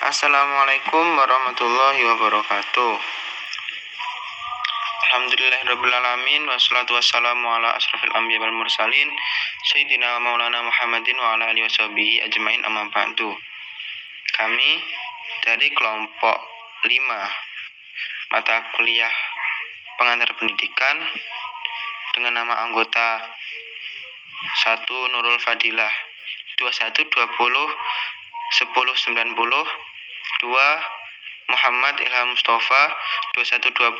Assalamualaikum warahmatullahi wabarakatuh. Alhamdulillahirrabbilalamin. Wassalatu wassalamu ala asrafil anbiya wal mursalin Sayyidina wa maulana Muhammadin wa ala alihi washabihi ajmain amma ba'du. Kami dari kelompok 5 mata kuliah pengantar pendidikan dengan nama anggota 1 Nurul Fadilah 2120 1090, 2 Muhammad Ilham Mustafa 2120 1108,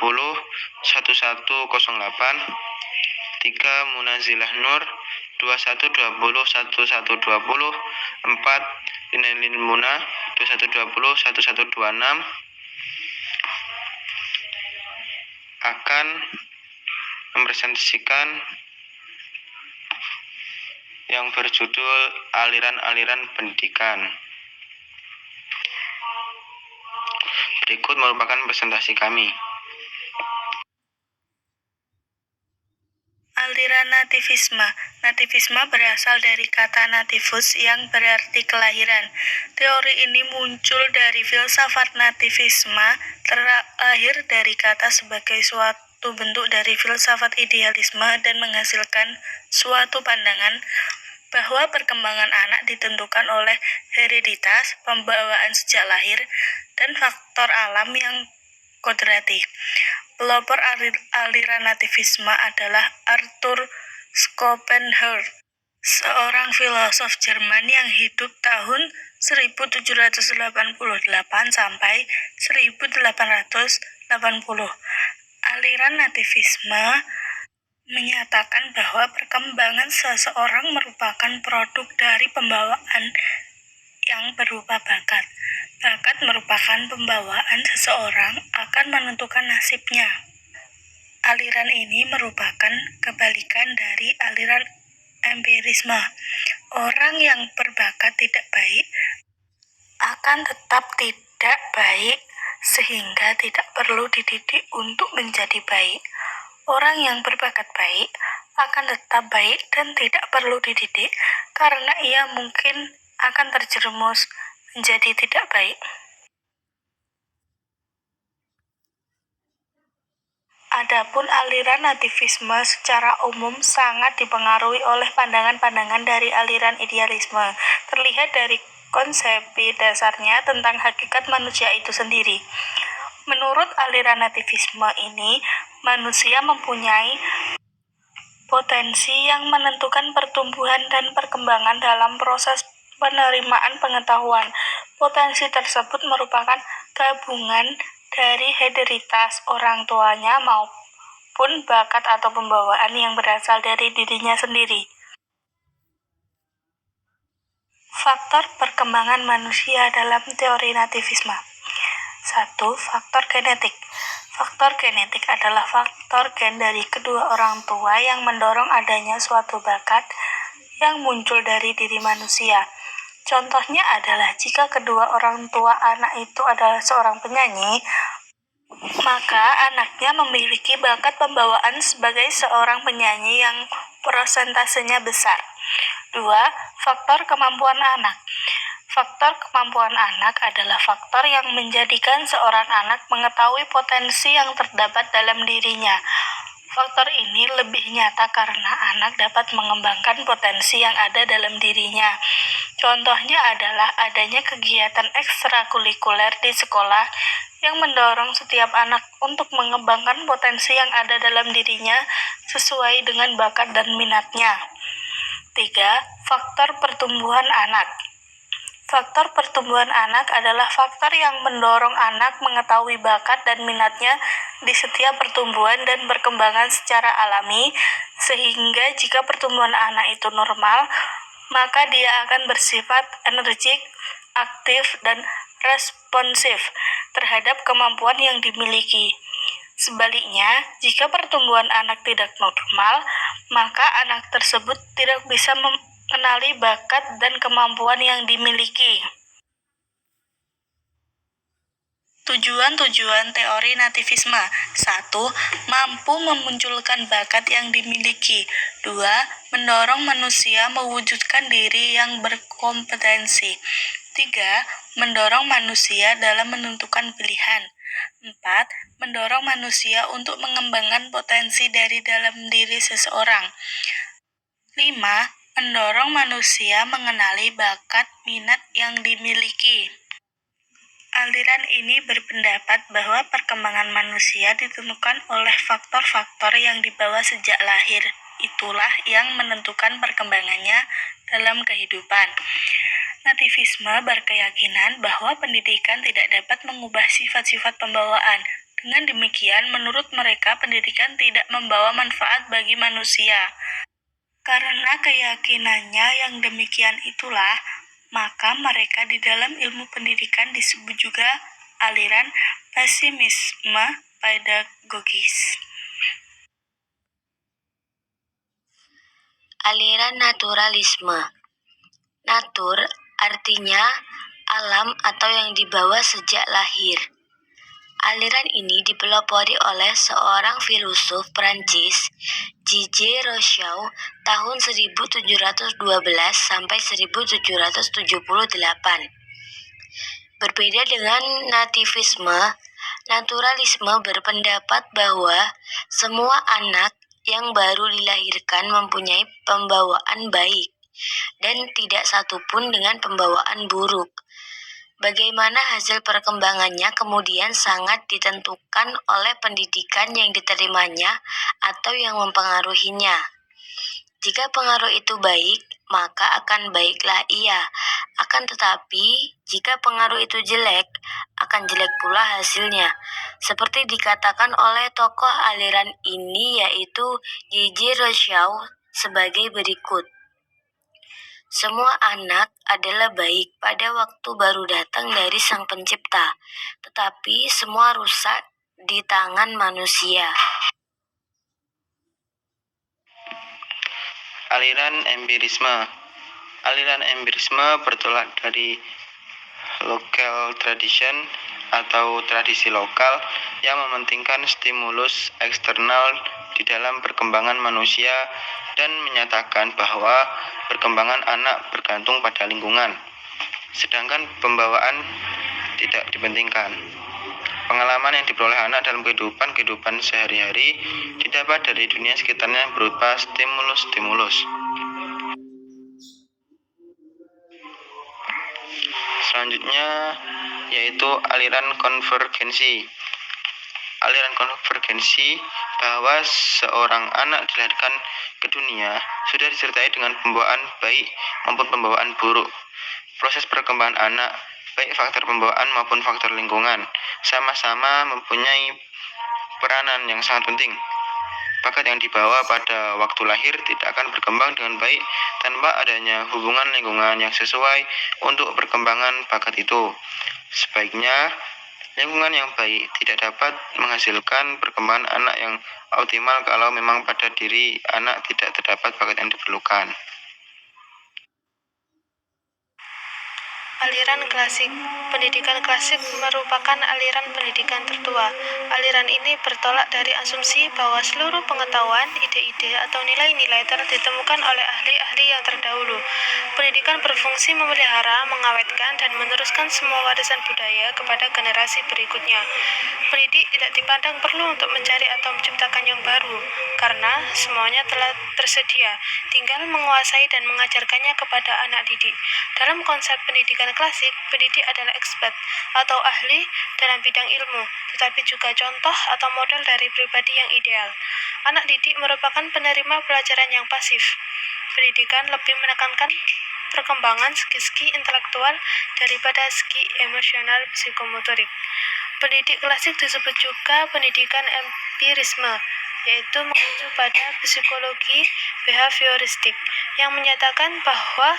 3 Munazilah Nur 2120 1120, 4 Linailil Muna 2120 1126 akan mempresentasikan yang berjudul aliran-aliran pendidikan. Berikut merupakan presentasi kami. Aliran nativisme. Nativisme berasal dari kata nativus yang berarti kelahiran. Teori ini muncul dari filsafat nativisme, terlahir dari kata sebagai suatu bentuk dari filsafat idealisme dan menghasilkan suatu pandangan bahwa perkembangan anak ditentukan oleh hereditas, pembawaan sejak lahir, dan faktor alam yang kodrati. Pelopor aliran nativisme adalah Arthur Schopenhauer, seorang filosof Jerman yang hidup tahun 1788 sampai 1880. Aliran nativisme menyatakan bahwa perkembangan seseorang merupakan produk dari pembawaan yang berupa bakat. Bakat merupakan pembawaan seseorang akan menentukan nasibnya. Aliran ini merupakan kebalikan dari aliran empirisme. Orang yang berbakat tidak baik akan tetap tidak baik sehingga tidak perlu dididik untuk menjadi baik. Orang yang berbakat baik akan tetap baik dan tidak perlu dididik karena ia mungkin akan terjerumus menjadi tidak baik. Adapun aliran nativisme secara umum sangat dipengaruhi oleh pandangan-pandangan dari aliran idealisme. Terlihat dari konsepi dasarnya tentang hakikat manusia itu sendiri. Menurut aliran nativisme ini, manusia mempunyai potensi yang menentukan pertumbuhan dan perkembangan dalam proses penerimaan pengetahuan. Potensi tersebut merupakan gabungan dari hereditas orang tuanya maupun bakat atau pembawaan yang berasal dari dirinya sendiri. Faktor perkembangan manusia dalam teori nativisme. 1. Faktor genetik. Faktor genetik adalah faktor gen dari kedua orang tua yang mendorong adanya suatu bakat yang muncul dari diri manusia. Contohnya adalah jika kedua orang tua anak itu adalah seorang penyanyi, maka anaknya memiliki bakat pembawaan sebagai seorang penyanyi yang persentasenya besar. 2. Faktor kemampuan anak. Faktor kemampuan anak adalah faktor yang menjadikan seorang anak mengetahui potensi yang terdapat dalam dirinya. Faktor ini lebih nyata karena anak dapat mengembangkan potensi yang ada dalam dirinya. Contohnya adalah adanya kegiatan ekstrakurikuler di sekolah yang mendorong setiap anak untuk mengembangkan potensi yang ada dalam dirinya sesuai dengan bakat dan minatnya. 3. Faktor pertumbuhan anak. Faktor pertumbuhan anak adalah faktor yang mendorong anak mengetahui bakat dan minatnya di setiap pertumbuhan dan perkembangan secara alami, sehingga jika pertumbuhan anak itu normal, maka dia akan bersifat energik, aktif, dan responsif terhadap kemampuan yang dimiliki. Sebaliknya, jika pertumbuhan anak tidak normal, maka anak tersebut tidak bisa mengenali bakat dan kemampuan yang dimiliki. Tujuan-tujuan teori nativisme. 1. Mampu memunculkan bakat yang dimiliki. 2. Mendorong manusia mewujudkan diri yang berkompetensi. 3. Mendorong manusia dalam menentukan pilihan. 4. Mendorong manusia untuk mengembangkan potensi dari dalam diri seseorang. 5. Mendorong manusia mengenali bakat minat yang dimiliki. Aliran ini berpendapat bahwa perkembangan manusia ditentukan oleh faktor-faktor yang dibawa sejak lahir. Itulah yang menentukan perkembangannya dalam kehidupan. Nativisme berkeyakinan bahwa pendidikan tidak dapat mengubah sifat-sifat pembawaan. Dengan demikian, menurut mereka, pendidikan tidak membawa manfaat bagi manusia. Karena keyakinannya yang demikian itulah, maka mereka di dalam ilmu pendidikan disebut juga aliran pesimisme pedagogis. Aliran naturalisme. Natur artinya alam atau yang dibawa sejak lahir. Aliran ini dipelopori oleh seorang filosof Prancis, J.J. Rousseau, tahun 1712 sampai 1778. Berbeda dengan nativisme, naturalisme berpendapat bahwa semua anak yang baru dilahirkan mempunyai pembawaan baik dan tidak satupun dengan pembawaan buruk. Bagaimana hasil perkembangannya kemudian sangat ditentukan oleh pendidikan yang diterimanya atau yang mempengaruhinya. Jika pengaruh itu baik, maka akan baiklah ia. Akan tetapi, jika pengaruh itu jelek, akan jelek pula hasilnya. Seperti dikatakan oleh tokoh aliran ini, yaitu J.J. Rousseau sebagai berikut. Semua anak adalah baik pada waktu baru datang dari Sang Pencipta, tetapi semua rusak di tangan manusia. Aliran empirisme. Aliran empirisme bertolak dari local tradition atau tradisi lokal yang mementingkan stimulus eksternal di dalam perkembangan manusia dan menyatakan bahwa perkembangan anak bergantung pada lingkungan, sedangkan pembawaan tidak dipentingkan. Pengalaman yang diperoleh anak dalam kehidupan sehari-hari didapat dari dunia sekitarnya berupa stimulus-stimulus. Selanjutnya yaitu aliran konvergensi. Aliran konvergensi bahwa seorang anak dilahirkan ke dunia sudah disertai dengan pembawaan baik maupun pembawaan buruk. Proses perkembangan anak, baik faktor pembawaan maupun faktor lingkungan, sama-sama mempunyai peranan yang sangat penting. Bakat yang dibawa pada waktu lahir tidak akan berkembang dengan baik tanpa adanya hubungan lingkungan yang sesuai untuk perkembangan bakat itu. Sebaiknya, lingkungan yang baik tidak dapat menghasilkan perkembangan anak yang optimal kalau memang pada diri anak tidak terdapat bakat yang diperlukan. Aliran klasik. Pendidikan klasik merupakan aliran pendidikan tertua. Aliran ini bertolak dari asumsi bahwa seluruh pengetahuan, ide-ide, atau nilai-nilai telah ditemukan oleh ahli-ahli yang terdahulu. Pendidikan berfungsi memelihara, mengawetkan, dan meneruskan semua warisan budaya kepada generasi berikutnya. Pendidik tidak dipandang perlu untuk mencari atau menciptakan yang baru, karena semuanya telah tersedia, tinggal menguasai dan mengajarkannya kepada anak didik. Dalam konsep pendidikan klasik, pendidik adalah expert atau ahli dalam bidang ilmu, tetapi juga contoh atau model dari pribadi yang ideal. Anak didik merupakan penerima pelajaran yang pasif. Pendidikan lebih menekankan perkembangan segi-segi intelektual daripada segi emosional psikomotorik. Pendidik klasik disebut juga pendidikan empirisme, yaitu mengacu pada psikologi behavioristik yang menyatakan bahwa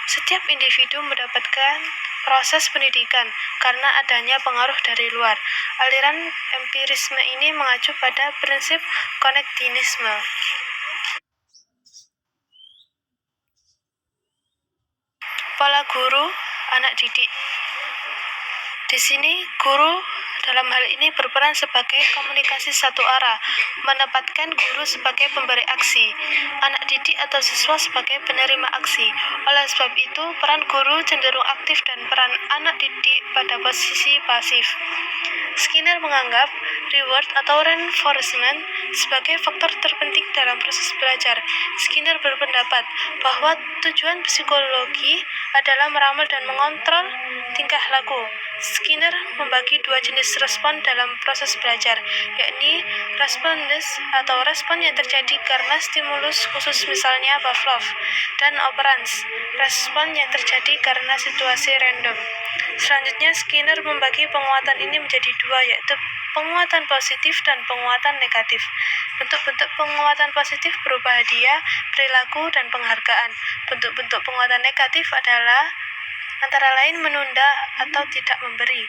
setiap individu mendapatkan proses pendidikan karena adanya pengaruh dari luar. Aliran empirisme ini mengacu pada prinsip konektivisme. Pola guru anak didik. Di sini, guru dalam hal ini berperan sebagai komunikasi satu arah, menempatkan guru sebagai pemberi aksi, anak didik atau siswa sebagai penerima aksi. Oleh sebab itu, peran guru cenderung aktif dan peran anak didik pada posisi pasif. Skinner menganggap reward atau reinforcement sebagai faktor terpenting dalam proses belajar. Skinner berpendapat bahwa tujuan psikologi adalah meramal dan mengontrol tingkah laku. Skinner membagi dua jenis respon dalam proses belajar, yakni responses atau respon yang terjadi karena stimulus khusus misalnya Pavlov, dan operans, respon yang terjadi karena situasi random. Selanjutnya, Skinner membagi penguatan ini menjadi dua, yaitu penguatan positif dan penguatan negatif. Bentuk-bentuk penguatan positif berupa hadiah, perilaku, dan penghargaan. Bentuk-bentuk penguatan negatif adalah antara lain menunda atau tidak memberi.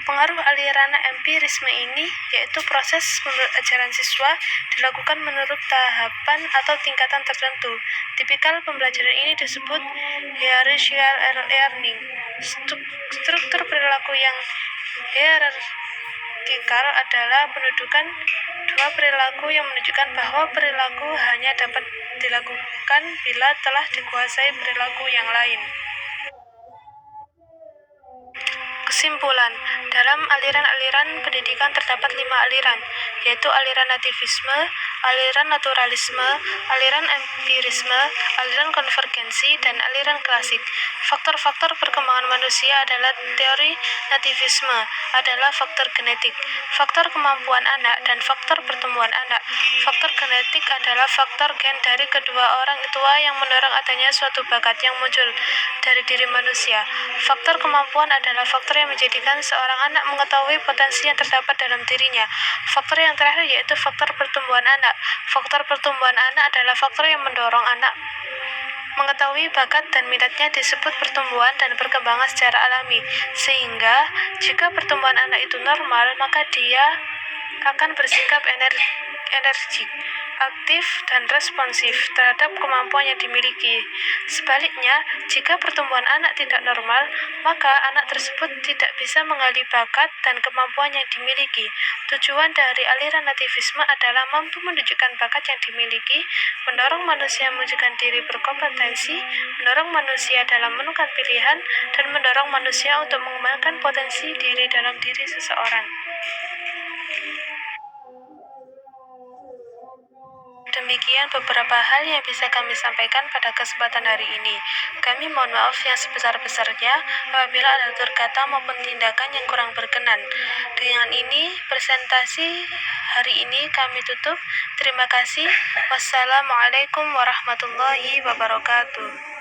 Pengaruh aliran empirisme ini, yaitu proses pembelajaran siswa dilakukan menurut tahapan atau tingkatan tertentu. Tipikal pembelajaran ini disebut hierarchical learning. Struktur perilaku yang hierarkikal adalah pendudukan dua perilaku yang menunjukkan bahwa perilaku hanya dapat dilakukan bila telah dikuasai perilaku yang lain. Kesimpulan, dalam aliran-aliran pendidikan terdapat 5 aliran, yaitu aliran nativisme, aliran naturalisme, aliran empirisme, aliran konvergensi, dan aliran klasik. Faktor-faktor perkembangan manusia adalah teori nativisme, adalah faktor genetik, faktor kemampuan anak, dan faktor pertumbuhan anak. Faktor genetik adalah faktor gen dari kedua orang tua yang mendorong adanya suatu bakat yang muncul dari diri manusia. Faktor kemampuan adalah faktor yang menjadikan seorang anak mengetahui potensi yang terdapat dalam dirinya. Faktor yang terakhir yaitu faktor pertumbuhan anak. Faktor pertumbuhan anak adalah faktor yang mendorong anak mengetahui bakat dan minatnya disebut pertumbuhan dan perkembangan secara alami. Sehingga, jika pertumbuhan anak itu normal, maka dia akan bersikap energik, aktif, dan responsif terhadap kemampuan yang dimiliki. Sebaliknya, jika pertumbuhan anak tidak normal, maka anak tersebut tidak bisa menggali bakat dan kemampuan yang dimiliki. Tujuan dari aliran nativisme adalah mampu menunjukkan bakat yang dimiliki, mendorong manusia menunjukkan diri berkompetensi, mendorong manusia dalam menentukan pilihan, dan mendorong manusia untuk mengembangkan potensi diri dalam diri seseorang. Demikian beberapa hal yang bisa kami sampaikan pada kesempatan hari ini. Kami mohon maaf yang sebesar-besarnya apabila ada tutur kata maupun tindakan yang kurang berkenan. Dengan ini, presentasi hari ini kami tutup. Terima kasih. Wassalamualaikum warahmatullahi wabarakatuh.